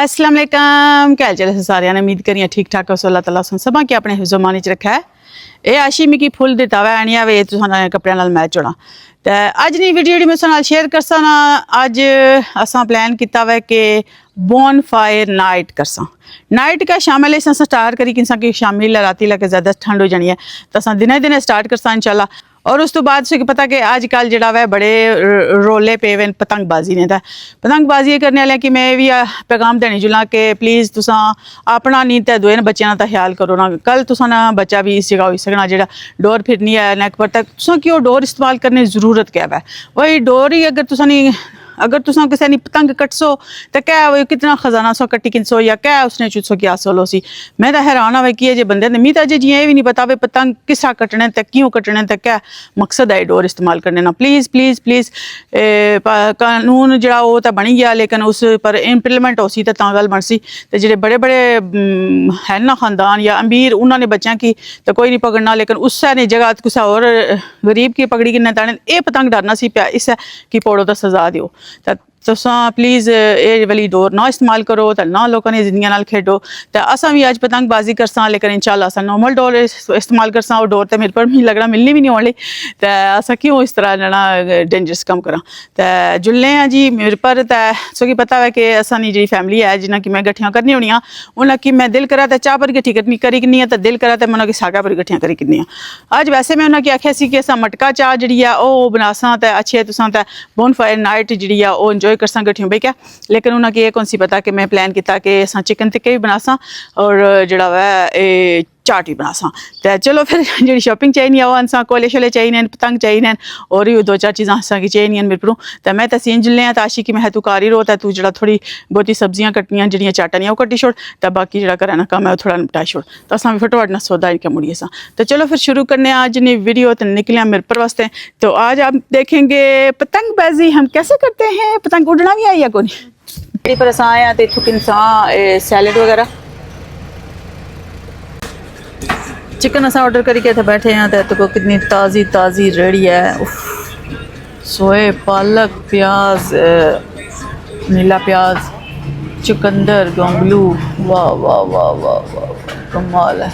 अस्सलाम वालेकुम, क्या हाल चाल है सारे ने? उम्मीद करिए ठीक ठाक हो। अल्लाह ताला सुन सबा के अपने हिफ्ज़-ओ-मान च रखा है। ये आशी मिगी फुल दिता हुआ आनिया वे तुसां कपड़े नाल मैच होना। तो अज दी वीडियो जी मैं तुसां शेयर करसा ना, अज असां प्लान किया हुआ कि बोन फायर नाइट करसा। नाइट का शामिल असां स्टार्ट करी कि शामी राती लगे ज़्यादा ठंड हो जानी है तो असां दिने दिने स्टार्ट करसा इंशाल्लाह। और उस तो बाद तुसें पता कि अजकल जिहड़ा वै बड़े रोले पे हुए पतंगबाजी ने। पतंगबाजी करने वाले कि मैं भी पैगाम देनी जुला कि प्लीज़ तुसां अपना नहीं तो दूए बच्चों का ख्याल करो ना। कल तुसां ना बच्चा भी इस जगह होई सकना जेह्ड़ा डोर फिरनी है नैक पर तक तुसां कि डोर इस्तेमाल करने की जरूरत क्या है? वही डोर ही अगर तुसां नहीं, अगर तुसां किसी ने पतंग कटसो तो क्या वो कितना खजाना सो कट्टी किनसो या क्या उसने चुसो क्या सोलो सी। मैं तो हैरान आवे कि जे बंदे ने मी तो अजे जियां भी नहीं पता वे पतंग किस तरह कटने तक क्यों कटने तक क्या मकसद है डोर इस्तेमाल करने ना। प्लीज़ प्लीज़ प्लीज़ कानून जो वो तो बनी गया लेकिन उस पर इंप्लीमेंट हो सी तो गल बन सी। तो जो बड़े बड़े है ना खानदान या अमीर उन्होंने बच्चों की तो कोई नहीं पकड़ना, लेकिन उससे ने जगह किसी और गरीब की पकड़ी किन्ने ताने ये पतंग डरना सी पिया इस कि पौड़ो तो सजा दो। तुसां प्लीज़ ये वाली डोर ना इस्तेमाल करो तो ना लोगों ने जिंदगी नाल खेडो। तो असां भी अज पतंगबाजी करसा लेकिन इंशाल्लाह असां नॉर्मल डोर इस्तेमाल करसा। और डोर तो मेरे पर मिगी लगना मिलनी भी नहीं होनी तो असां क्यों इस तरह ना डेंजरस कम करा। तो जुल्ले हैं जी मेरे पर तो सो पता है कि असानी जी फैमिली है जिन्हें कि मैं गठियां करनी होनी उन्हें कि मैं दिल करा तो चाह पर गठी करी किन्नी तो दिल करा तो मैं उन्हें सागा पर गठियां करी किन्नी। अज वैसे मैं उन्हें आख्या सी कि असां मटका चाह जी बनासा तो अच्छे तुसां तो बोन फायर नाइट जी इंजॉय करसा गठियों बह क्या। लेकिन उन्हें ये कौन सी पता कि मैं प्लान किया कि असां चिकन टिक्के भी बनासा और जड़ा वै चाट भी बनासा। तो चलो फिर जी शॉपिंग चाहिए वो असा कोले शोले चाहिए पतंग चाहिए और भी दो चार चीज़ा असा की चाहिए मेरे पर। तो मैं तो सीन जुल्ले हैं तो आशी कि मैं तू कार ही रो तो तू जरा थोड़ी बहुती सब्जियां कट्टियां जी चाटनियां वो कट्टी छोड़ तो बाकी जो घर ना कम है वो थोड़ा निपटा छोड़ तो असा भी फटोफट ना सौदा इनके मुड़िए सा। तो चलो फिर शुरू करने आज ने वीडियो तो निकलिया मेरे पर वास्ते। तो आज आप देखेंगे पतंगबाजी हम कैसे करते हैं, पतंग उड़ना भी आई या कौन पर असा आया तो इतों किनसा सैलड वगैरह चिकन असा ऑर्डर करके थे बैठे हैं तो कितनी ताज़ी ताज़ी रेडी है। सोए पालक प्याज नीला प्याज चुकंदर गोंगलू वाह वाह वाह वाह वाह कमाल है।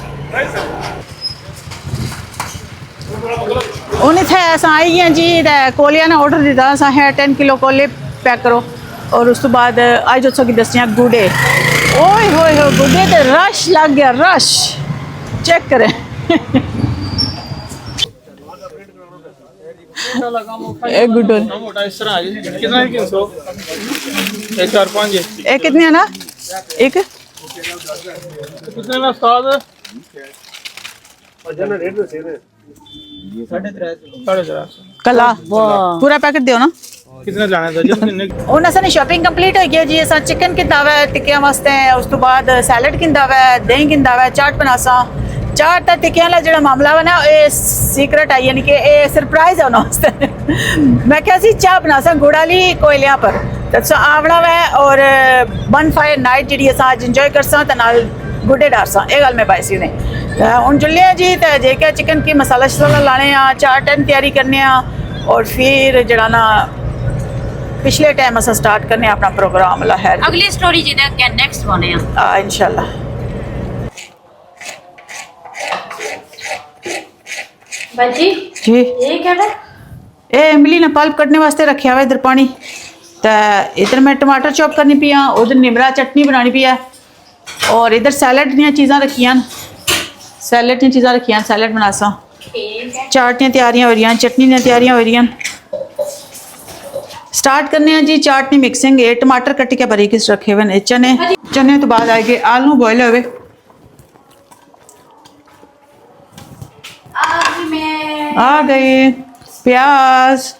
उन्हें थे असा आई हैं जी कोलिया ने ऑर्डर दिता असा है 10 किलो कोले पैक करो। और उस तो बाद अज दसो कि दसियां गुडे ओए होए हो गुडे तो रश लग गया रश चेक करें। एक गुड्डो एक कितने है ना एक कितने ना उस्ताद कला पूरा पैकेट दियो ना कितना जाना था। उन्हें सारी शॉपिंग कंप्लीट हो गई जी। असा चिकन किंदा वा टिक्कियां वास्ते उस तो बाद सैलड किंदा वा दही किंदा वा चाट बनासा। चाट तो टिक्कियां ला जो मामला वा ना ये सीक्रेट है यानी कि ये सरप्राइज है उन्होंने मैं क्या सी चाह बनासा गुड़ वाली कोयलिया पर तो आवना वा और बन फायर नाइट जी अस अज इंजॉय करसा तो नाल गुड्डे डारसा ये गल मैं बाईसी ने हूँ जुल्ले जी। तो जे क्या चिकन की मसाला शसाला लाने चाट तैयारी करने और फिर जरा ना पिछले टाइम अस स्टार्ट करने अपना प्रोग्राम ला है अगली स्टोरी जी क्या नेक्स्ट बने इंशाल्लाह। बाजी जी ये क्या है? ए इमली ने पल्प कटने वास्ते रखा हुआ इधर पानी तो इधर मैं टमाटर चॉप करनी पी उधर निमरा चटनी बनानी पी और इधर सैलड दी चीज़ा रखियां सैलड दी चीज़ा रखियां सैलड बनासा। चाट दी तैयारियां हो रही चटनी दी तैयारियां हो रही स्टार्ट करने हैं जी। चाट की मिक्सिंग है टमाटर कट के बारीक रखे हुए चने चने तो बाद आएंगे आलू बॉयल हुए आ गए प्याज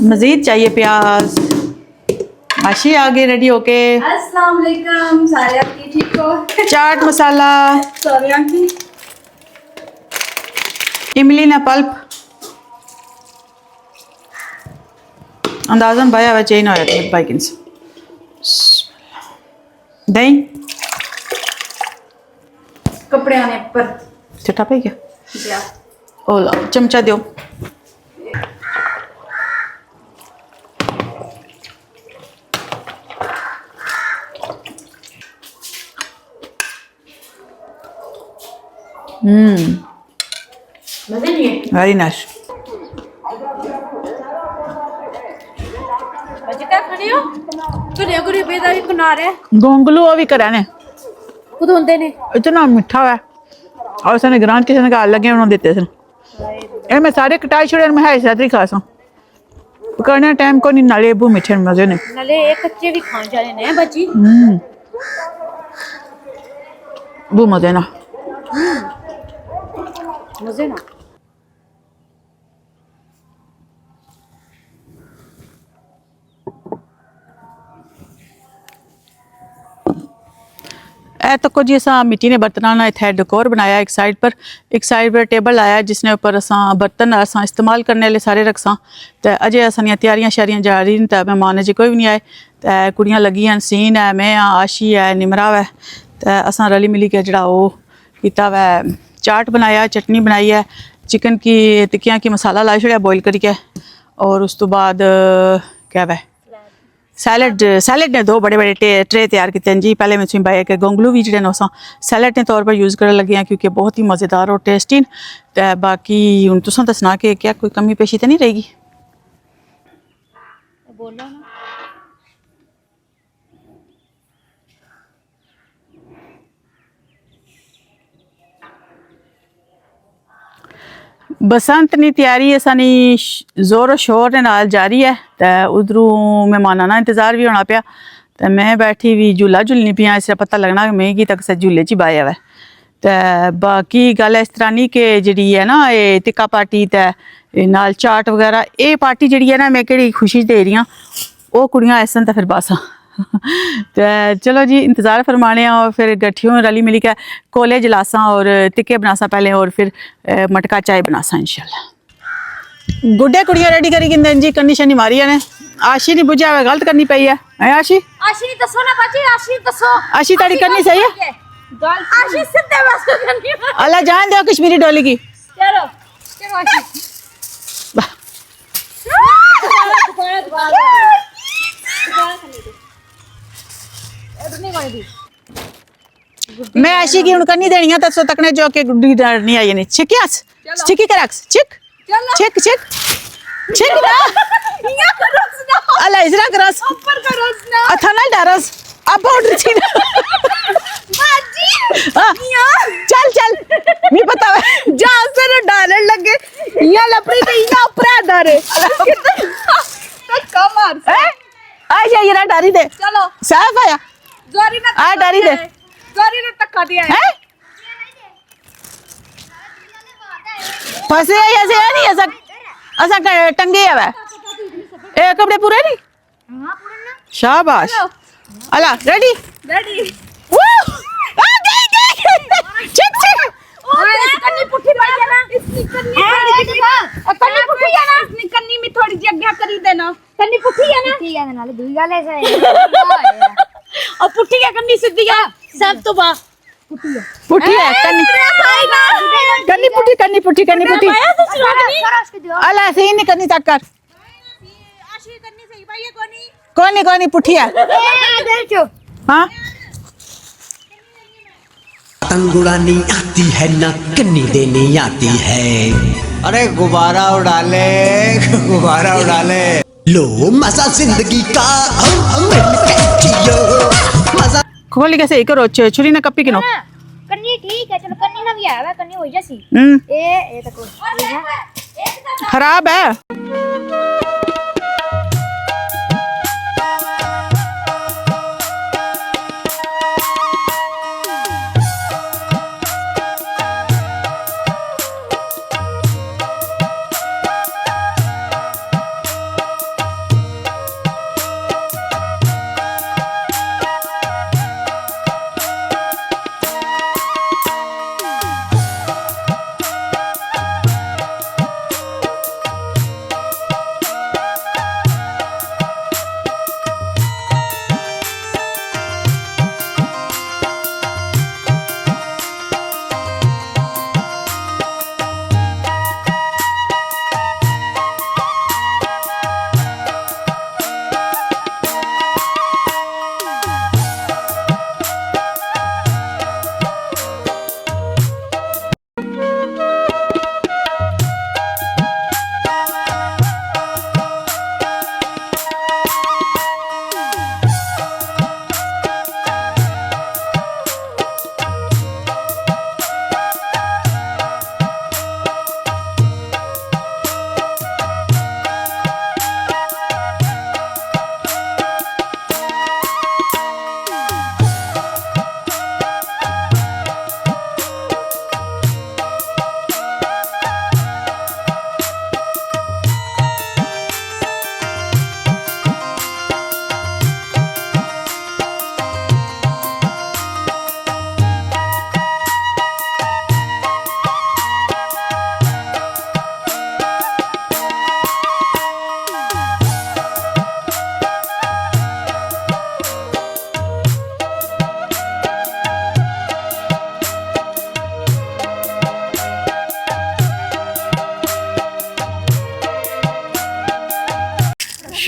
मजीद चाहिए प्याज। आशी आ गई रेडी होके। अस्सलाम वालेकुम सारे आपकी ठीक हो? चाट मसाला सॉरी आंटी इमली ना पल्प अंदाजन भाया हुआ चेन होया था बाइकिन से दही कपड़े आने पर छठा पे क्या या ओ ला चमचा दो मजे नहीं है वेरी नाइस बच्चे क्या खड़ी हो गुड़िया गुड़िया बेदारी बना रहे गोंगलू वो भी करा ने खुद होंगे ने इतना मीठा है और उसने ग्रांट किसी ने गाल लगे उन्होंने देते थे ये मैं सारे कटाई छोड़े मैं है सारी खासा पकड़ने टाइम को नहीं नाले बू मीठे मजे ने नाले एक कच्चे भी खान जाने ने बच्ची बू मजे ना मजे ना ए तो कुछ असा मिट्टी ने बर्तना ना इत्थे डेकोर बनाया एक साइड पर टेबल आया जिसने ऊपर असा बर्तन असा इस्तेमाल करने वाले सारे रखसा तो अजे असानियां तैयारियां शारियां जारी न तो मेहमान जी कोई भी नहीं आए तो कुड़ियां लगियां सीन है मैं हाँ आशी है निमरा है तो असा रली मिली के जड़ा वो कीता वै चाट बनाया चटनी बनाई है चिकन की टिक्कियां की मसाला लाई छड़िया बॉयल करके और उस तो बाद क्या वै सैलड ने दो बड़े बड़े ट्रे तैयार किए हैं जी पहले मैं तुम भाई के गोंगलू भी जोड़े अस सैलड के तौर पर यूज़ करने लगे हैं क्योंकि बहुत ही मज़ेदार और टेस्टी तो बाकी हूँ तुम दसना कि क्या कोई कमी पेशी तो नहीं रहेगी बोलो ना बसंत की तैयारी असानी जोर शोर के नाल जारी है तो उधरों मेहमाना ना इंतज़ार भी होना पाया तो मैं बैठी भी झूला झूलनी पिया इसका पता लगना कि मैं की तक से झूले च बाया हुआ तो बाकी गल इस तरह नहीं कि जी है ना ये टिक्का पार्टी तो नाल चाट वगैरह ये पार्टी जी है ना मैं कि खुशी दे रही हाँ वो कुड़ियाँ ऐसा तो फिर बस तो चलो जी इंतज़ार फरमाने और फिर गठियों रली मिली के कोले जलासा और टिक्के बनासा पहले और फिर मटका चाय बनासा इंशाल्लाह गुड्डे कुड़ियाँ रेडी करी गिंदे जी कन्नी शनी मारी ने आशी नहीं बुझा हुआ गलत करनी पई है आशी आशी दसो ना बाजी आशी दसो आशी ताड़ी करनी सही है गाल आशी सीधे बस करनी अल्लाह जान दो कश्मीरी डोली की चलो चलो आशी मैं आशी की उनका नहीं देनी है तो तकने जो के गुड्डी नहीं आई नहीं छिकियास छिकी के रख छिक छिक छिक छिक ना या करस ना अल्लाह इजरा करस ऊपर करस ना अथा ना डरस अब ऑर्डर थी ना बाजी हाँ, चल चल नहीं पता है जहां से ना डालने लगे या लपड़ी तो या ऊपर डाले तो कमर आजा ये ना डारी दे चलो साफ आया जोरी ना आ डारी दे जोरी ने टक्का दिया है हैं फसे ऐसे नहीं ऐसा ऐसा टंगे है ए कपड़े पूरे नहीं हां पूरा ना शाबाश अला रेडी रेडी वो आ गई चिक चिक कन्नी पुट्ठी पाई है ना इसकी कन्नी पुट्ठी है ना इसकी कन्नी में थोड़ी जगह करी देना कन्नी पुट्ठी है ना ठीक है नाले दूई गाल ऐसा और पुट्ठी है कन्नी सीधी है सब तो बा पुट्ठी है कन्नी पुट्ठी अला सही नहीं करनी तक कर आशी कन्नी सही भाई ये कोनी पुट्ठी है हाँ अंगुड़ानी आती है ना कन्नी देनी आती है अरे गुब्बारा उड़ा ले लो मजा जिंदगी का हम मिलके जियो मजा खोली कैसे करो छुरी ना कप्पी किनो कन्नी ठीक है चलो कन्नी ना भी आया कन्नी हो जैसी ये तो कोई है खराब है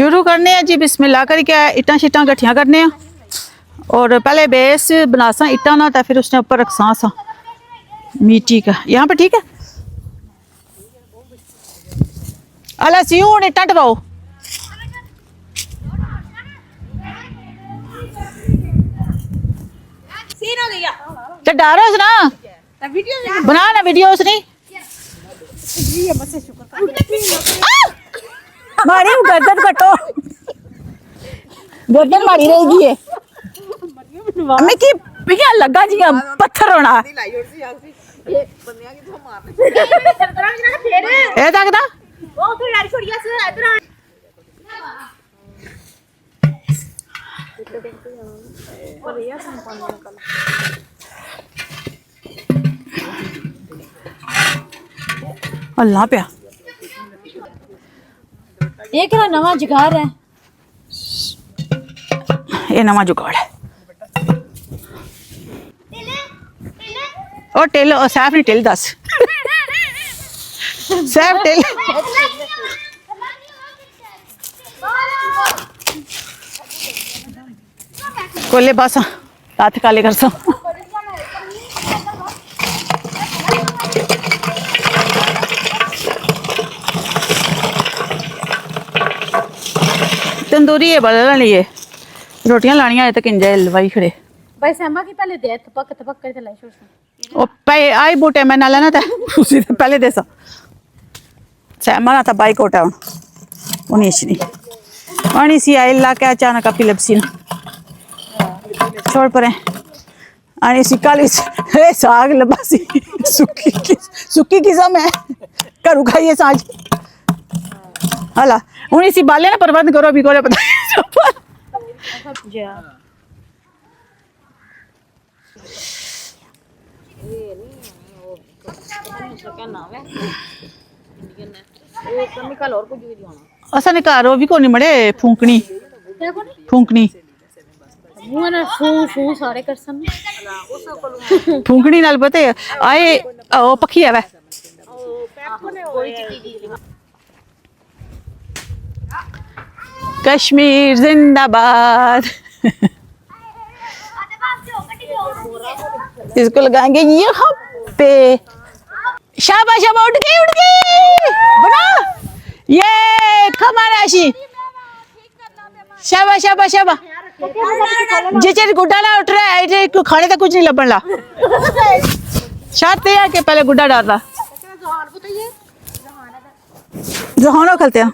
शुरू करने हैं जी बिस्मिल्लाह करके इट्टां शिट्टां कट्ठियां करने हैं और पहले बेस बनासा इट्टां ना तो फिर उसने ऊपर रखसा सा मिट्टी का। यहाँ पे ठीक है। अला सी हूँ इट्टां टवाओ। तो डारोस ना बना ना वीडियोस नहीं मारी गर्दन कटो गर्दन मारी रहेगी ये हमें की पिया लगा जी पत्थर होना ए तक ना अल्लाह प्या ये क्या नवा जुगाड़ है? ये नवा जुगाड़ है। और टेल सैफ ने टेल दस सैफ टेल कोले बस हाथ काले कर सो तंदूरी है बदल लिए रोटियां लानियां है तो किंजे लवाई खड़े भाई सैमा की पहले दे थपक थपक कर चलाई छोड़ ओ पे आई बूटे मैं ना लेना था उसी से पहले देसा सैमा ना था बाइक ओटा उन्हें नहीं पानी सी आई ला के अचानक अपनी लपसी ना छोड़ परे आनी सी काली साग लबासी सुक्की किस्म है करू खाइए साज हला हूँ इसी बाले ना प्रबंध करो अभी को पता असा ने घर भी कोनी मड़े फूंकनी फूंकनी सारे कर फूंकनी नाल पता है आए ओ पखी है वै कश्मीर जिंदाबाद इसको लगाएंगे यहाँ पे शाबाश शाबाश उठ गई बना ये खमाराशी शाबाश शाबाश शाबाश जे गुड्डा ना उठ रहा है खाने तक कुछ नहीं लबन ला शायद है कि पहले गुड्डा डाल रहा जहानो खलते हैं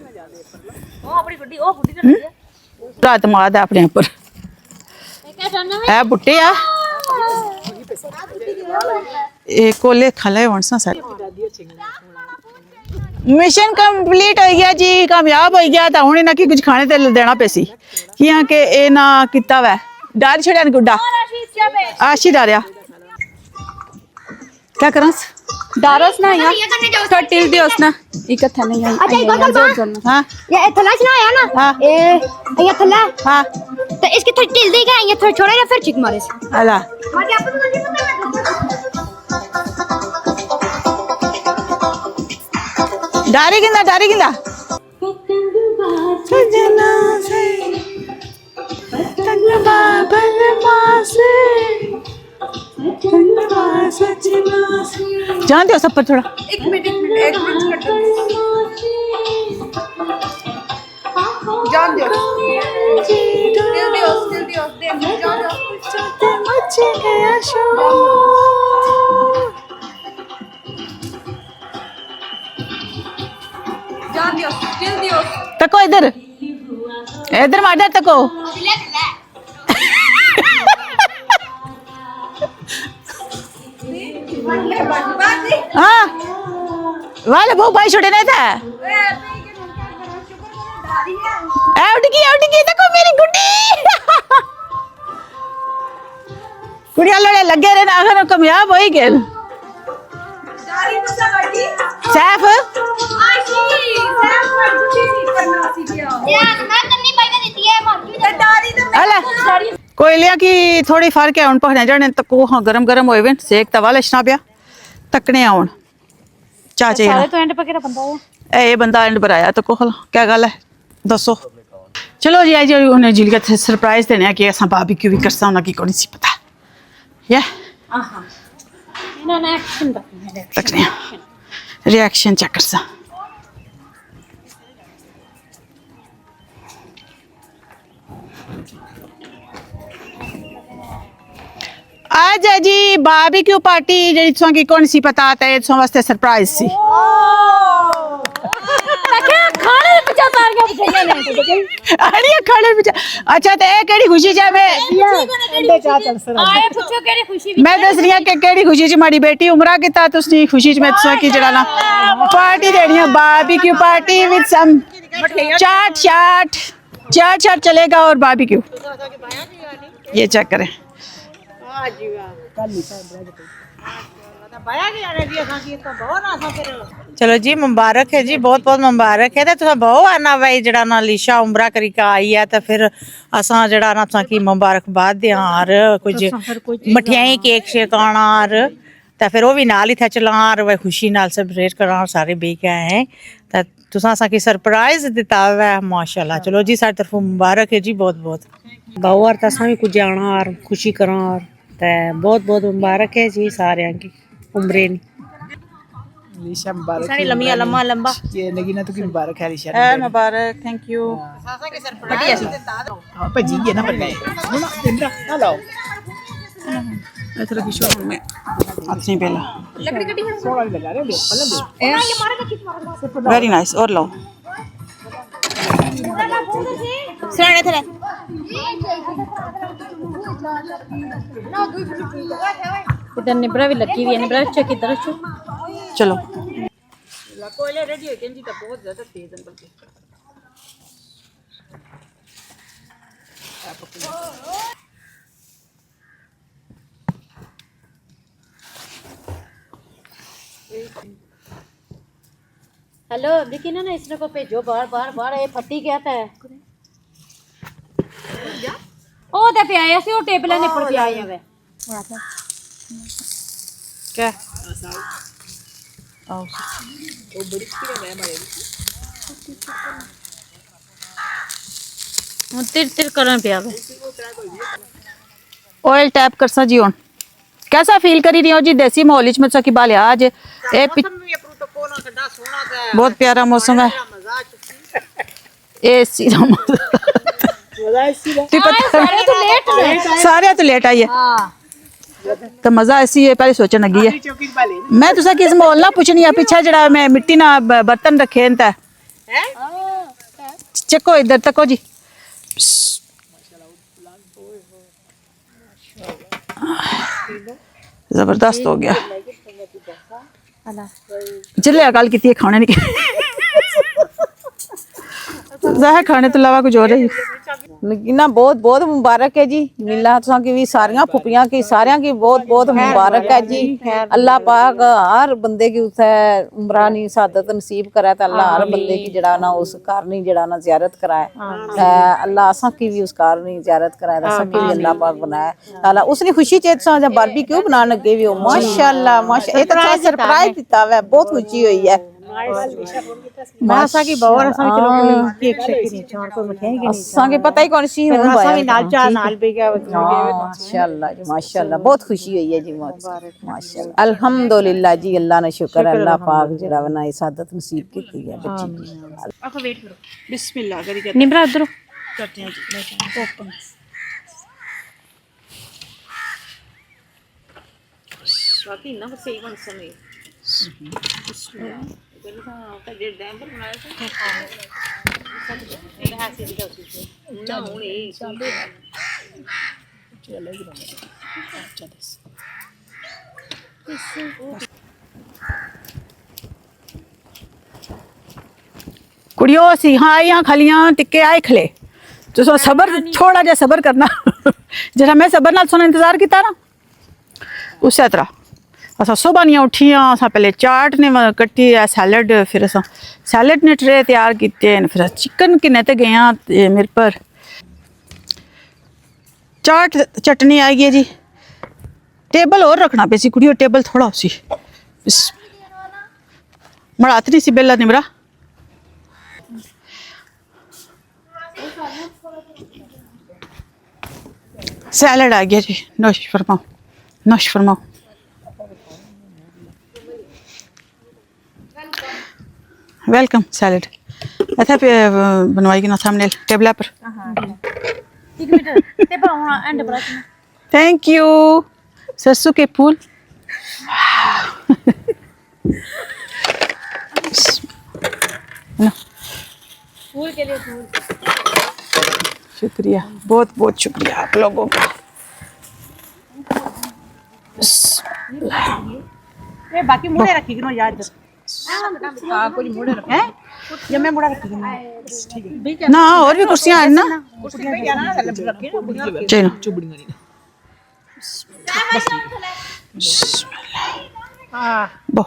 रात माद है अपने ऊपर है बुट्टे आ कोले खले वणसा सर मिशन कंप्लीट हो गया जी कामयाब हो गया तो हुणे ना कि कुछ खाने ते देना पैसी किया के ए ना किता वै डाल छड़िया ने गुड्डा आशी डारिया क्या करस डारस ना यार तो टिल दियोस ना इकट्ठा नहीं है अच्छा एक बात हां ये थलाश ना आया ना हाँ। ये थला हां तो इसकी थोड़ी टिल दी गई ये थोड़ी छोड़ेगा फिर चिक मारे से अला डारी गिंदा सजना से तन्नबा बनवा से तन्नबा सजना से जान दो सब पर थोड़ा एक मिनट जान दियो मचे गया शोर तको इधर माडर तको हाँ वाले बहु भाई छोड़े नहीं था उठ गई तको मेरी गुड्डी कुड़िया लड़े लगे रहे ना अगर कामयाब हो ही गए सैफ कोयलिया की थोड़ी फर्क है उन पकड़े जाने तक हाँ गरम गरम होए सेक तवा लछना पिया तकने आउन चाचे सारे तो एंड पे केरा बंदा है ए बंदा एंड पर आया तो क्या गल है दसो चलो जी आज उन्हें जिल का सरप्राइज देने कि असा बारबेक्यू भी करसा होना की कोनी सी पता या इन्होंने एक्शन रखने रिएक्शन चेक करसा आज है जी बारबेक्यू पार्टी जेडी तुसा की कौन सी पता ते तुसा वास्ते सरप्राइज सी खाने में बचा तार के बचाइया ने अरे खाने में अच्छा ते ए केड़ी खुशी च मैं आए पूछो केड़ी खुशी मैं दस रही कि केड़ी खुशी च माड़ी बेटी उमरा कीता तुसनी खुशी च मैं तुसा की जड़ा ना पार्टी देनी है बारबेक्यू पार्टी विद सम चाट चलेगा और बारबेक्यू ये चेक करें चलो जी मुबारक है जी बहुत बहुत मुबारक है ते तुसा बहुत आना भाई जड़ा ना लिशा उमरा करी का आई है ते फिर असा जड़ा ना तुसा की मुबारकबाद दें और कुछ मठियाई केक शेक आना और ते फिर वो भी नाल ही थे चलार भाई खुशी नाल सेलिब्रेट करा सारे बे के आए हैं ते तुसा असा की सरप्राइज दिता है माशाल्लाह चलो जी सारी तरफों मुबारक है जी बहुत बहुत बहु और तसा भी कुछ आना और खुशी करा और ते बहुत बहुत मुबारक है जी सारे की उम्रे नी लिशा मुबारक सारी लम्बा लम्बा लंबा ये नगीना तो की मुबारक है लिशा है मुबारक थैंक यू हां भजी है ना बनने ना दिंदा ना लाओ इधर की शो में अपनी पहला सोना लगा रहे हो वेरी नाइस और लो सराने थे इधर निब्रा भी लगी हुई है निब्रा चेक इधर छो चलो कोयले रेडी हो गए जी तो बहुत ज्यादा तेज है बल्कि हेलो देखी ना इसने को भेजो बार बार बार ये फटी क्या था ओ ते पे आया सी ओ टेबल ने पड़ के आए वे क्या तिर तिर करन पे आवे ऑयल टैप करसा जी हुन कैसा फील करी रही हो जी देसी माहौल च मतलब की बालिया आज ए बहुत प्यारा मौसम है एसी दा सारे तो लेट आई है तो मजा ऐसी है पहले सोचन लगी है मैं तुसा किस माहौल ना पूछनी है पीछे जड़ा मैं मिट्टी ना बर्तन रखे हैं चको इधर तको जी जबरदस्त हो गया चलिए गल की खाने नहीं जाहिर खाने तो अलावा कुछ और है नगीना बहुत बहुत मुबारक है जी मिला तुसा की भी सारियां फुपियां की सारियां की बहुत बहुत मुबारक है जी अल्लाह पाक हर बंदे की उसे उम्रानी सादत नसीब करे तो अल्लाह हर बंदे की जड़ा ना उस कारनी जड़ा ना जियारत कराए अल्लाह असा की भी उस कारनी जियारत कराए असा की भी अल्लाह पाक बनाए अल्लाह उसने खुशी चे तुसा जब बारबेक्यू बनाने लगे भी हो माशाल्लाह माशा ये तो सरप्राइज दिता है बहुत खुशी हुई है मासा की बावर असा चलो केक शेक नहीं चार को मिठाई के असा के पता ही कौन सी हूं असा भी नाल चार नाल भी गया माशाल्लाह जी माशाल्लाह बहुत खुशी हुई है जी माशाल्लाह अल्हम्दुलिल्लाह जी अल्लाह ने शुक्र अल्लाह पाक जड़ा बनाई सादत नसीब की है बच्ची की आखो वेट करो बिस्मिल्लाह करी निब्रा उधर करते हैं जी ओपन बाकी ना सही बन समय कुड़ियों सी हाँ यहाँ खलियां टिक्के आए खले तो सबर थोड़ा जा सबर करना जरा मैं सबर नाल सोना इंतजार किया ना उस तरह असा सुबह नहीं उठियां असा पहले चाट ने कट्टी है सैलड फिर असा सैलड ने ट्रे तैयार किए फिर चिकन किन्ने ते गए मेरे पर चाट चटनी आई है जी टेबल और रखना पे सी कुड़ियों टेबल थोड़ा उसी मड़ा नहीं सी बेला निमरा सैलड आ गया जी, नोश फरमाओ, नोश फरमाओ। वेलकम सैलड इत्थे पे बनवाई ना सामने टेबल पर। एक मिनट ते पाउना एंड पर थैंक यू। सरसों के फूल ना। फूल के लिए फूल। शुक्रिया, बहुत बहुत शुक्रिया आप लोगों का। ये बाकी मुड़े रखी गिनो याद। हां कोई मुड़े रख हैं ये मैं मुड़ा रखी गिनो ना और भी कुर्सियां हैं ना चलो चुबड़ियां नहीं हां बो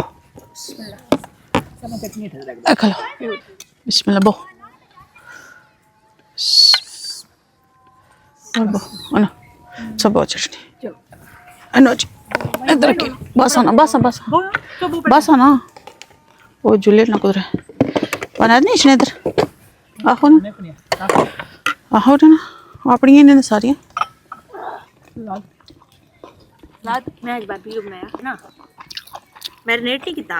खलो बिस्मिल्लाह बो और बो अना सब बहुत चटनी अनो जी इधर की बस आना बस आना वो जुलेट ना कुदरे बना नहीं इसने इधर आहो ना अपनी ने सारी लाद मैं आज बार वीडियो बनाया ना मैरिनेट नहीं किया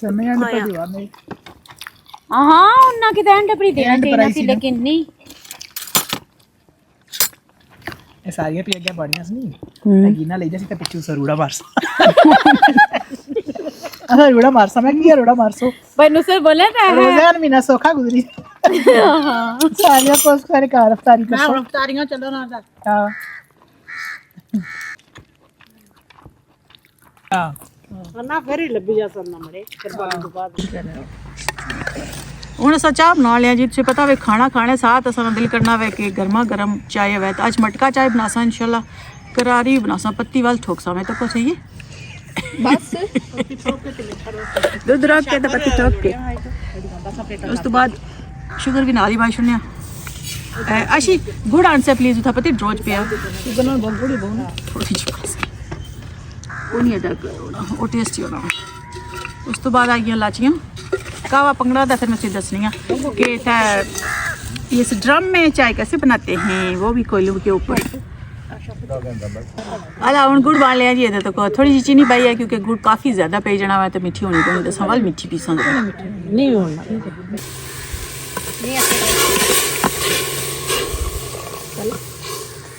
समय एंड पर दिवा मैं हां उन्ना की एंड पर देना चाहिए थी लेकिन नहीं ये सारियां पी गया बढ़िया नहीं लगी ना ले जैसे पिछू सरूड़ा मारस अरे रूड़ा मारसा मैं किया रूड़ा मारसो भाई नुसर बोले था रोजान महीना सोखा गुजरी हां सारियां पोस करे का रफ्तारी कर हां रफ्तारियां चलो ना हां हां वरना फिर ही लब्बी जा सरना मरे फिर बाद बाद हूँ अस चाह बना लिया जी, तुझे पता वे खाना खाने साथ असा दिल करना वे कि गर्मा गर्म चाय वे। तो अज मटका चाय बनासा इंशाल्लाह, करारी बनासा, पत्ती वाल ठोकसा मैं तो को चाहिए बस दूध रख के तो पत्ती ठोक के उस तो बाद शुगर भी नाली बाई छुड़ने अशी गुड़ आन से प्लीज उठा पत्ती ड्रोज पे थोड़ी जी बस वो नहीं अदा करो वो टेस्टी होना। उस तो बाद आ गई लाचियाँ कावा पंगड़ा था। फिर मैं दसनी कि इस ड्रम में चाय कैसे बनाते हैं वो भी कोयलों के ऊपर। अला हूँ गुड़ बाल लिया जी तो थोड़ी जी चीनी पाई है क्योंकि गुड़ काफ़ी ज़्यादा पे जाना हुआ तो मीठी होनी पड़ी। दस वाल मीठी पीसा नहीं होना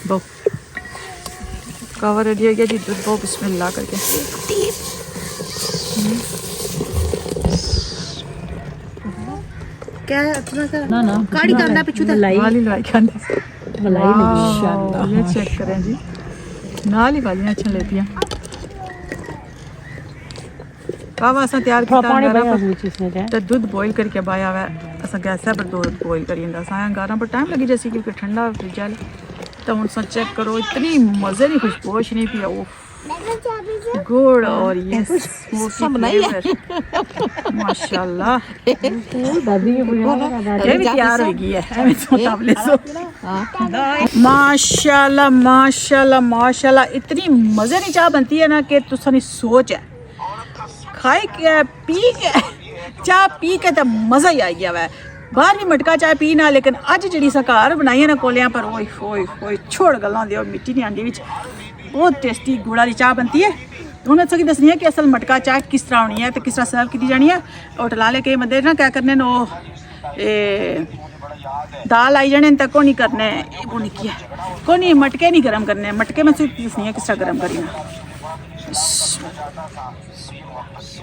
बो कवर रेडी हो गया जी। दूध बो बिस्मिल्लाह करके क्या अपना कर ना गाड़ी करना पिछू मलाई वाली खाने मलाई इंशाल्लाह ये चेक करें जी नाल ही वालियां अच्छा लेती हैं। कावा असा तैयार किया तो दूध बॉईल करके बाया हुआ असा गैस पर दूध बॉईल करी असा गारा पर टाइम लगी जैसे क्योंकि ठंडा फ्रिज है तो हम सब चेक करो इतनी मज़े नहीं खुशबोश नहीं पिया वो गुड़ और ये माशाल्लाह ये भी तैयार हो गई है माशाल्लाह माशाल्लाह माशाल्लाह। इतनी मज़े की चाह बनती है ना कि तुसानी सोच है खाई के पी के चाह पी के तो मज़ा ही आई गया वै। बाहर भी मटका चाय पीना लेकिन अज जी घर बनाई है ना कोलियां पर ओए होए होए छोड़ गल्लां दे मिट्टी नहीं आंदी बिच बहुत टेस्टी गुड़ वाली चाह बनती है। हूँ मैं तुसें दसनी है कि असल मटका चाय किस तरह होनी है तो किस तरह सर्व की जानी है। होटल वाले कई बंदे ना क्या करने वो दाल आई जाने तक को नहीं करने वो नहीं किया को नहीं मटके नहीं गर्म करने मटके में सिर्फ दसनी है किस तरह गर्म करी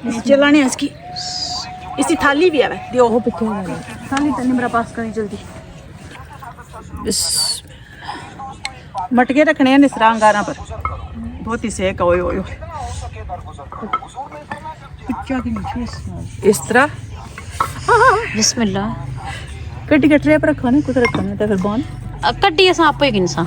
नीचे लाने इसकी इसकी थाली भी है दियो थाली तो नहीं मेरा पास करनी जल्दी। मटके रखने हैं इस तरह अंगारा पर बहुत ही सेक ओए ओए इस तरह बिस्मिल्लाह कट्टी कटरे पर रखा कुछ रखा तो फिर बॉन कट्टी असा आपे गिनसा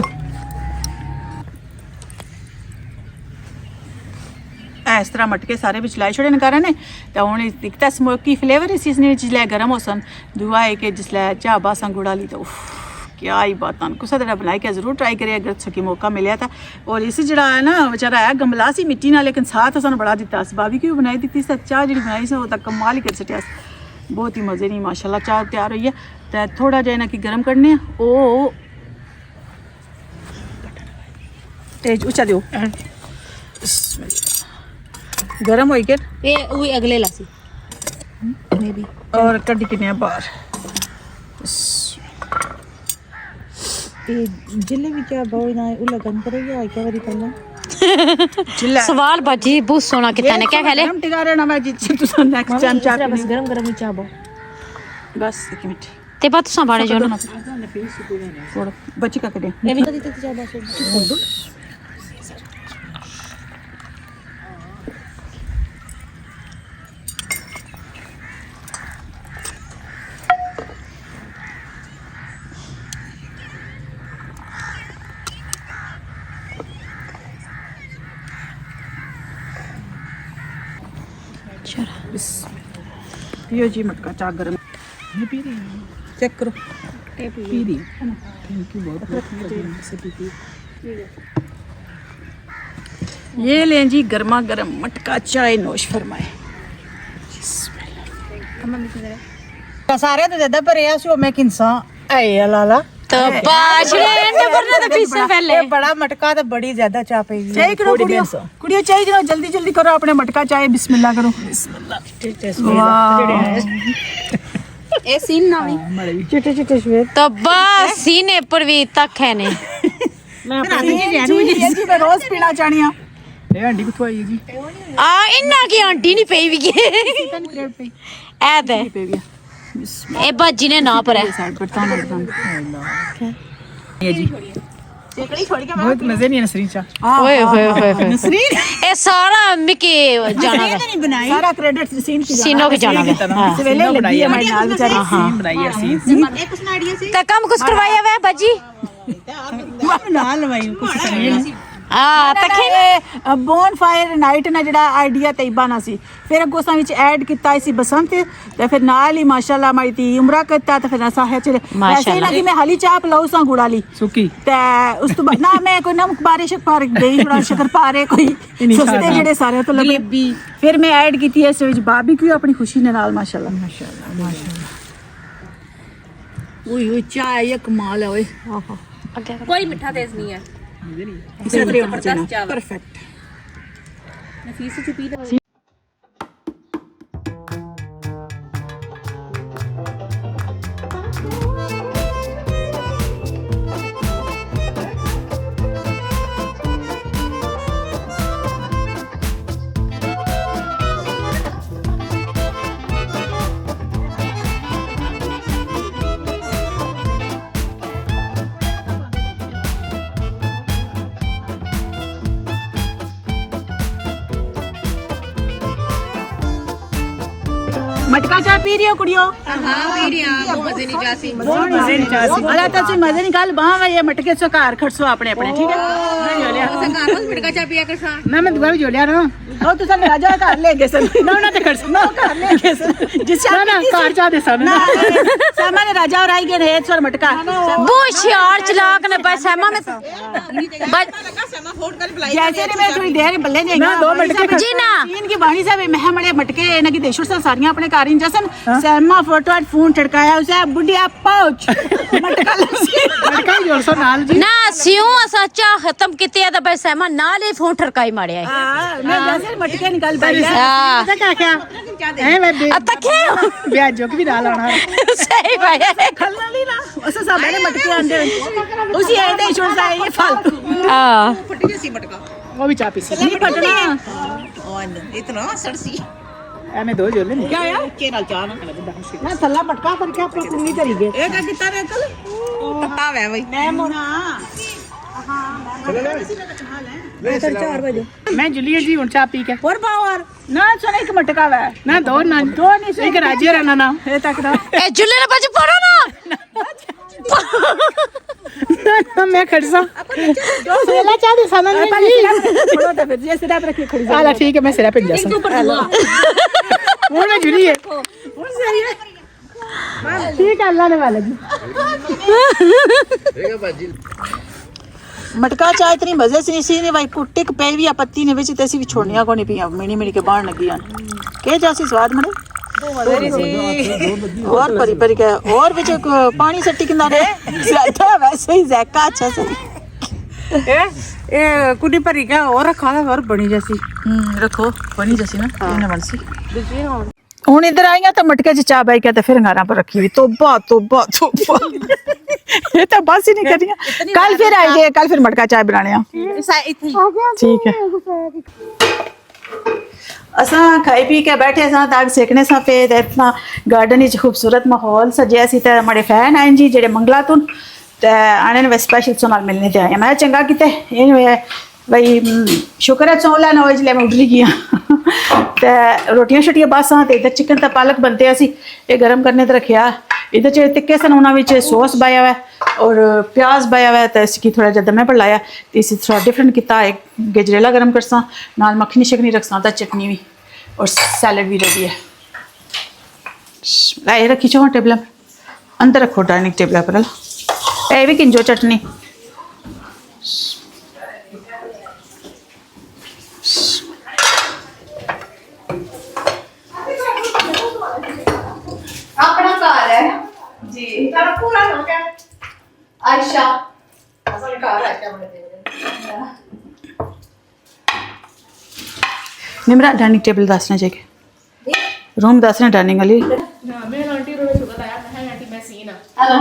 इस तरह मटके सारे बिच लाई छोड़े कारण ने तो हूँ दिखता स्मोकी फ्लेवर इस जिसले गर्म हो सन दुआ है कि जिसले चाह बासा गुड़ा ली तो क्या ही बात कुछ तरह बनाई के जरूर ट्राई करिए अगर सकी मौका मिले था। और इस जरा है ना बेचारा है गमला सी मिट्टी ना लेकिन साथ असन बड़ा दिता भाभी की भी बनाई दी चाह जी बनाई से तक कमाल ही कर सटिया बहुत ही मज़े नहीं माशाल्लाह। चाह तैयार हुई है तो थोड़ा जहा ना कि गर्म करने ओ तेज ऊंचा दियो गरम होई के ਇਹ ਉਹ ਅਗਲੇ ਲਾਸੀ और कड्डी किने बाहर जिले भी क्या बहुत ना वो लगन करेगी आ क्या वाली पहला चिल्ला ਸਵਾਲ ਬਾਜੀ ਬਹੁਤ ਸੋਹਣਾ ਕੀਤਾ ਨੇ ਕੀ ਖਲੇ हम टिका रहे ना मैं जी तू नेक्स्ट टाइम चाह ਬਸ ਗਰਮ ਗਰਮ ਹੀ ਚਾਹ ਬੋ बस 1 मिनट ਤੇ ਬਾਤ ਤੁਸਾਂ ਬਾੜੇ ਜੋ थोड़ा बच्ची का करें ਇਹ ਵੀ ਦਿੱਤੀ ਚਾਹ ਬਸ पियो जी मटका चाह गरम मैं पी रही हूँ चेक करो पी रही हूँ थैंक यू बहुत से पीती ये लें जी गर्मा गर्म मटका चाय नोश फरमाए सारे तो ज्यादा पर यार सो मैं किंसा ए लाला तो बाजरे ने वरना तो पीछे पहले ये बड़ा मटका तो बड़ी ज्यादा चाय पेगी चाय करो कुड़ियो कुड़ियो चाय जरा जल्दी जल्दी करो अपने मटका चाय बिस्मिल्लाह करो वाह ਇਹ ਸੀਨ ਨਾ ਵੀ चिट्टे चिट्टे श्वेत तो बस सीने पर भी तक है ने जी मैं रोज पीना चाहनी हां ये आंटी किथों आई है जी आ इन्ना की आंटी नहीं पई भी ए ते ए बाजी ने ना पर है साइड पर ताना ये जी बहुत मजे नहीं है नसरीन चाह ओए होए होए नसरीन ए सारा मिकी जाना है नहीं बनाई सारा क्रेडिट सीन की सीनों की जाना है हां सवेले लगी है हमारे नाल बेचारी सीन बनाई है सीन तो काम कुछ करवाया वे बाजी नाल लवाई कुछ करनी आ तखे ਬੋਨ ਫਾਇਰ ਨਾਈਟ ਨਾ ਜਿਹੜਾ ਆਈਡੀਆ ਤੈਯਬਾ ਨਾ ਸੀ ਫਿਰ ਅਗੋਸਾਂ ਵਿੱਚ ਐਡ ਕੀਤਾ ਸੀ ਬਸੰਤ ਤੇ ਫਿਰ ਨਾਲ ਹੀ ਮਾਸ਼ਾਅੱਲਾ ਮਾਈ ਤੀ ਉਮਰਾ ਕੀਤਾ ਤੇ ਫਿਰ ਅਸਾਂ ਹੈ ਚਲੇ ਐਸੇ ਨਾ ਕਿ ਮੈਂ ਹਾਲੀ ਚਾਹ ਪਲਾਉ ਸਾਂ ਗੁੜਾ ਲਈ सुकी ਤੇ ਉਸ ਤੋਂ ਬਾਅਦ ਨਾ ਮੈਂ ਕੋਈ ਨਮਕ ਬਾਰੇ ਸ਼ੱਕਰ ਦੇਈ ਥੋੜਾ ਸ਼ੱਕਰ ਪਾਰੇ ਕੋਈ ਸਸਤੇ ਜਿਹੜੇ ਸਾਰੇ ਤੋਂ ਲੱਗੇ ਫਿਰ ਮੈਂ ਐਡ ਕੀਤੀ ਇਸ ਵਿੱਚ ਬਾਰਬੀਕਿਊ ਆਪਣੀ ਖੁਸ਼ੀ ਦੇ ਨਾਲ ਮਾਸ਼ਾਅੱਲਾ ਓਏ ਓਏ ਚਾਹ ਇਹ ਕਮਾਲ ਹੈ ਓਏ कोई मीठा तेज नहीं है ਇਸੇ ਤਰ੍ਹਾਂ ਹੋਣਾ ਚਾਹੀਦਾ ਪਰਫੈਕਟ नफीस से पी मटका चाय पी रही हो कुड़ियो हां पी रही हां वो मजे नहीं जासी मजे नहीं चासी अरे तो तुम मजे निकाल बाह ये मटके से कार खड़सो अपने अपने ठीक है मैं जो लिया घर रोज मिटका चाय पिया कर सा मैं दुआ भी जो लिया ना ओ तू सन राजा घर ले गए सन ना ना ते खड़स ना घर ले गए सन जिस ना ना कार चाह दे सन ना सामान्य राजा और आई गए ने एक सर मटका वो होशियार चलाक ने बस सहमा में जैसे ने मैं थोड़ी देर बल्ले नहीं ना 2 मटके जी ना इनकी बाणी साहब मैं मड़े मटके ना की देशुर सा सारियां अपने कार इन जसन सहमा फोटो और फोन छड़काया उसे बुढ़िया पाउच मटका मटका ही जोड़ सो नाल जी ना सियों असा चाह खत्म किते है तो बस सहमा नाल ही फोन ठरकाई मारे है हां मैं जैसे मटके निकाल पाई हां क्या क्या है मैं तके ब्याज जो भी डाल आना सही भाई खलना नहीं ना उसे सब मैंने मटके अंदर उसी है देशुर सा ये फालतू हां वो भी चाह पी सी नहीं पटना ए मैं 2 जो ले क्या यार के नाल चाह ना थल्ला मटका करके आप कुंडी करी गए ए का कितना रे कल पता है भाई मैं मोना मैं जूलियट जी हुन चाह पी के और पावर ना सुन एक मटका है ना 2 ना 2 नहीं एक राज्य रहना ना ए तक ना ए जुले ने बच पड़ो ना मैं खड़सा सेला चाह दे साना नहीं छोड़ो तो फिर ये सिरा पे रख के खड़ी आला ठीक है मैं सिरा पे जा सकता वो मैं जुली है ठीक है अल्लाह ने वाला जी मटका चाय इतनी मजे से सी ने भाई कुट्टे के पे भी पत्ती ने विच तैसी भी छोड़निया को नहीं पिया मिनी मिनी के बाहर लगी आन के जासी स्वाद मड़े और परी परी के और विच पानी सट्टी किनारे ज्यादा वैसे ही जैका अच्छा से ਇਹ ਕੁੜੀ ਭਰੀ ਗਿਆ ਹੋਰ ਰੱਖਾ ਦਾ ਹੋਰ ਬਣੀ ਜੈਸੀ ਰੱਖੋ ਬਣੀ ਜਸੀ ਨਾ ਇਹਨਾਂ ਬਣਸੀ ਹੁਣ ਇਧਰ ਆਈਆਂ ਤਾਂ ਮਟਕੇ ਚ ਚਾਹ ਬਾਈ ਕੇ ਤੇ ਫਿਰ ਅੰਗਾਰਾਂ ਪਰ ਰੱਖੀ हुई ਤੋਬਾ ਤੋਬਾ ਤੋਬਾ ਇਹ ਤਾਂ ਬਸ ਹੀ ਨਹੀਂ ਕਰੀਆਂ ਕੱਲ ਫਿਰ ਆएंगे ਕੱਲ ਫਿਰ ਮਟਕਾ ਚਾਹ ਬਣਾਣੇ ਆ ठीक है असा खाई पी के बैठे सा ताग सेकने सा पे ते इतना गार्डन विच खूबसूरत माहौल सजिया सी ते हमारे फैन आए जी जेडे मंगला तुन ते आने ने स्पेशल सो नाल मिलने ते आए मैं चंगा किते भाई शुक्र है चौला ना होए जले मैं उठ गई ते रोटियां शटियां बस ते इधर चिकन ते पालक बनते सी ये गरम करने ते रखिया इधर जो टिक्के सन उन्होंने विच सॉस पाया हुआ है और प्याज पाया हुआ है तो इसकी थोड़ा जब दमे पर लाया तो इसे थोड़ा डिफरेंट किया एक गजरेला गरम करसा नाल मखनी शखनी रखसा तो चटनी भी और सैलड भी रेडी है लाई रखी चो टेबल अंदर रखो डाइनिंग टेबल पर ए भी किंजो चटनी अपना घर है जी तेरा पूरा नाम क्या है आयशा असल घर आयशा बड़े निमरा डाइनिंग टेबल दसना चाहिए रूम दसना डाइनिंग वाली हेलो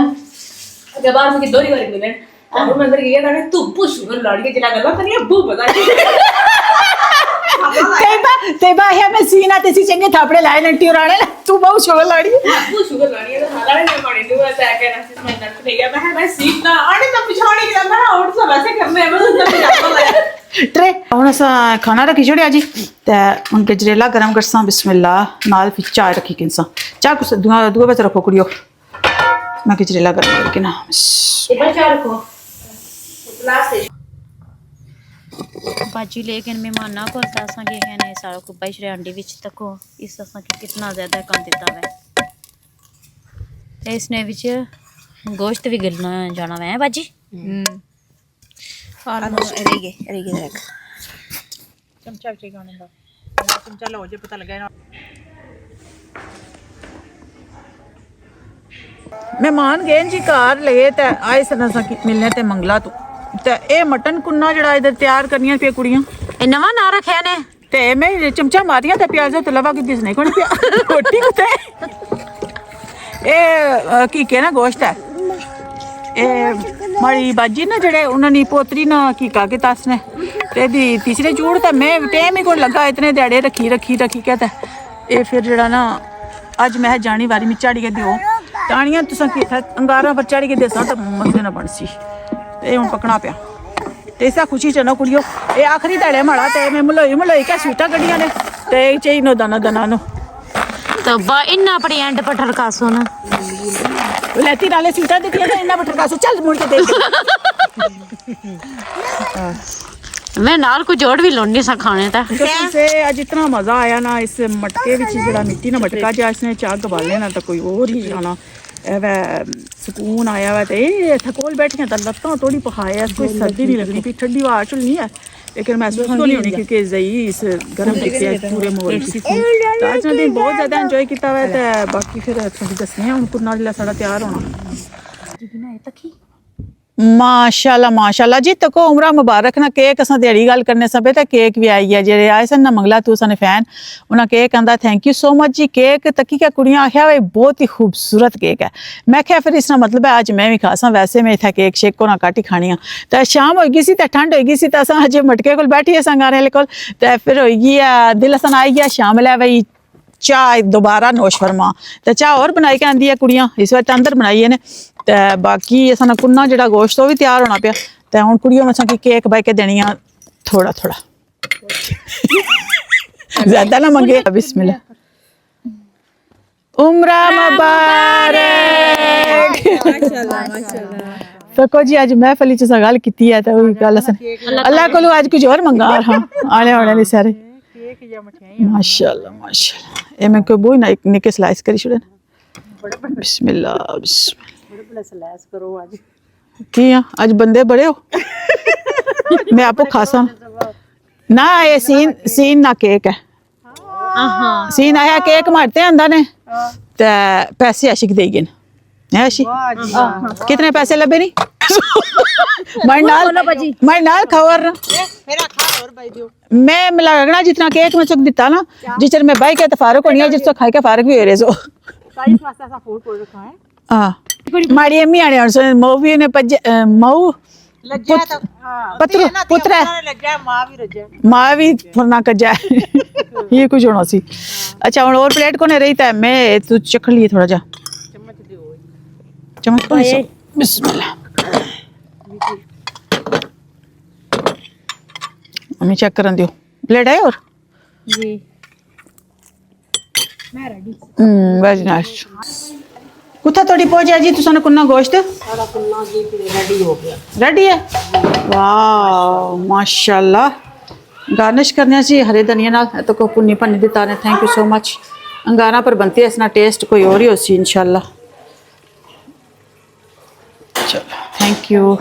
जब आज मुझे दो ही बार मिले और मैं अंदर गया था तू पुश लड़के चला गया था नहीं अब्बू बता तेबा है मैं सीना तेसी चंगे थापड़े लाए नट्टी और आने तू बहुत शुगर लाड़ी अब्बू शुगर लानी है तो हालांकि मैं मानी नहीं हुआ था कि नर्सिस में नट नहीं गया मैं सीखना आने तो पिछाड़ी के मैं और सब ऐसे करने हैं मैं तो जाता लाया ट्रे ਹੁਣ ਅਸਾਂ ਖਾਣਾ ਰੱਖੀ ਛੜਿਆ ਜੀ ਤੇ ਹੁਣ ਗਜਰੇਲਾ ਗਰਮ ਕਰਸਾਂ ਬਿਸਮਿਲ੍ਲਾ ਨਾਲ ਫਿਰ ਚਾਹ ਰੱਖੀ ਕਿੰਸਾਂ ਚਾਹ ਕੁਛ ਦੂਆ ਬਸ ਰੱਖੋ ਕੁੜੀਓ ਮੈਂ ਗਜਰੇਲਾ ਗਰਮ ਕਰਕੇ ਨਾ ये बचा रखो ग्लास से बाजी लेकिन मेहमाना को असा के कहने सारा को बशरे अंडे विच तको इस असा के कितना ज्यादा काम देता है ते इसने विच गोश्त भी गलना जाना है बाजी और रेगे रख ਚਮਚਾ ਵਿੱਚ ਗਾਣੇ ਦਾ ਚਮਚਾ ਲਓ ਜੇ ਪਤਾ ਲੱਗਾ ਮਹਿਮਾਨ ਗਏ ਜੀ ਘਰ ਲਏ ਤੇ ਆਏ ਸਨ ਅਸਾਂ ਕੀ ਮਿਲਨੇ ਤੇ ਮੰਗਲਾ ਤੂੰ ਤੇ ਇਹ ਮਟਨ ਕੁੰਨਾ ਜਿਹੜਾ ਇਧਰ ਤਿਆਰ ਕਰਨੀਆਂ ਪਈ ਕੁੜੀਆਂ ए नवा ना रखया ने ਤੇ ਮੈਂ ਚਮਚਾ ਮਾਰੀਆਂ ਤੇ ਪਿਆਜ਼ ਤੇ ਲਵਾ ਕੇ ਦਿਸ ਨਹੀਂ ਕੋਣ ਪਿਆ ਰੋਟੀ ਕੁੱਤੇ ਇਹ ਕੀ ਕਹਿਣਾ ਗੋਸ਼ਤ ਹੈ ਇਹ ਮਾਰੀ ਬਾਜੀ ਨਾ ਜਿਹੜੇ ਉਹਨਾਂ ਦੀ ਪੋਤਰੀ ਨਾ ਕੀ ਕਾ ਕੇ ਤਸ ਨੇ ਤੇ ਦੀ ਤੀਸਰੇ ਜੂੜ ਤਾਂ ਮੈਂ ਟਾਈਮ ਹੀ ਕੋਣ ਲੱਗਾ ਇਤਨੇ ਦਿਹਾੜੇ ਰੱਖੀ ਕਹਤਾ ਇਹ ਫਿਰ ਜਿਹੜਾ ਨਾ ਅੱਜ ਮੈਂ ਜਾਣੀ ਵਾਰੀ ਵਿੱਚ ਚੜੀ ਕੇ ਦਿਓ ਤਾਣੀਆਂ ਤੁਸੀਂ ਕੀ ਅੰਗਾਰਾਂ ਪਰ ਚੜੀ ਕੇ ਦੇਸਾਂ ਤਾਂ ਮਸਲੇ ਨਾ ਬਣ ਸੀ ਇਹ ਹੁਣ ਪਕਣਾ ਪਿਆ ਤੇ ਇਸਾ ਖੁਸ਼ੀ ਚ ਨਾ ਕੁੜੀਓ ਇਹ ਆਖਰੀ ਦਿਹਾੜੇ ਮਾੜਾ ਤੇ ਮੈਂ ਮਲੋਈ ਕਾ ਸਵੀਟਾਂ ਕੱਢੀਆਂ ਨੇ ਤੇ ਚਾਹੀ ਨੋ ਦਾਨਾ ਨੂੰ तो बा इन्ना बड़ी एंड पर ठरका सोना ਲੈਤੀ ਨਾਲੇ ਸਵੀਟਾਂ ਦਿੱਤੀਆਂ ਤੇ ਇੰਨਾ ਬਟਰ ਕਾਸੋ ਚੱਲ ਮੁੜ ਕੇ ਦੇ मैं नाल को जोड़ भी लोनी सा खाने ता से आज इतना मजा आया ना इस मटके विच जड़ा मिट्टी ना मटका जा इसने चाह गवाले ना तो कोई और ही जाना एवे सुकून आया हुआ ते थकोल बैठियां ता लत्तां थोड़ी पहाए कोई सर्दी नहीं लगनी भी ठंडी हवा चलनी है लेकिन महसूस तो नहीं होनी क्योंकि जई इस गर्म टिके पूरे माहौल की तो आज ना दिन बहुत ज्यादा एंजॉय किया हुआ है बाकी फिर थोड़ी दसने हुन कुरना जिला सारा तैयार होना माशाल्लाह जी तको उमरा मुबारक ना केक असां दिहाड़ी गल करने सबे ते केक भी आई है जेड़े आए सन ना मंगला तू सने फैन उन्हें केक आंदा थैंक यू सो मच जी केक तकी क्या कुड़ियां आख्या वे बहुत ही खूबसूरत केक है मैं क्या फिर इसका मतलब है आज मैं भी खासा वैसे मैं इतना केक शेक को ना काटी खानियां तो शाम हो गई सी ते ठंड हो गई सी तो असां अजे मटके कोल बैठी असां गारे वाले कोल ते फिर हो गई दिल असां आई गया शाम ले भाई चाह दोबारा नोश फरमा तो चाह और बनाई के आंदी है कुड़ियां इस वक्त अंदर बनाई है ने ते बाकी असां कुन्ना जेड़ा गोश्त वो भी तैयार होना पिया ते हुन कुड़ियों में की केक बाई के देनी थोड़ा थोड़ा ज्यादा ना मंगे बिस्मिल्लाह उम्रा मुबारक तो को जी आज महफिल च गल कीती है तो गल अल्लाह कोलो आज कुछ और मंगा हां आने वाले ने सारे माशाल्लाह ए मैं कोई बोई ना एक निके स्लाइस करी छुड़े बिस्मिल्लाह स्लाइस करो आज की आज बंदे बड़े हो मैं आपको खासा ना ये सीन ना केक है सीन आया केक मारते हैं अंदर ने ते पैसे आशिक दे गए हैं आशी कितने पैसे लबे नहीं मैं नाल खबर मेरा खा और भाई दियो मैं लगना जितना केक में चुक दिता ना जिस मैं बाई के तो फारूक होनी है जिस खाई के फारूक भी हो रहे सो साइज वास्ते ऐसा फूड कोड रखा है हाँ माड़ी अम्मी आने और सो मऊ ने मऊ लज्जा तो पत्र पुत्र लज्जा मां भी रज्जा माँ भी फरना कर जाए ये कुछ होना सी अच्छा हम और प्लेट को नहीं रही था मैं तू चख लिए थोड़ा जा चम्मच कौन सा बिस्मिल्लाह अम्मी चेक करन दियो प्लेट है और जी वेरी नाइस कुत्था थोड़ी पहुंचा जी तुसाने कुन्ना गोश्त रेडी है वाह माशाल्लाह गार्निश करने सी हरे धनिया नाल तो को पुन्नी पन्नी दिता ने थैंक यू सो मच अंगारा पर बनती है इसना टेस्ट कोई और ही होसी इंशाल्लाह चलो थैंक यू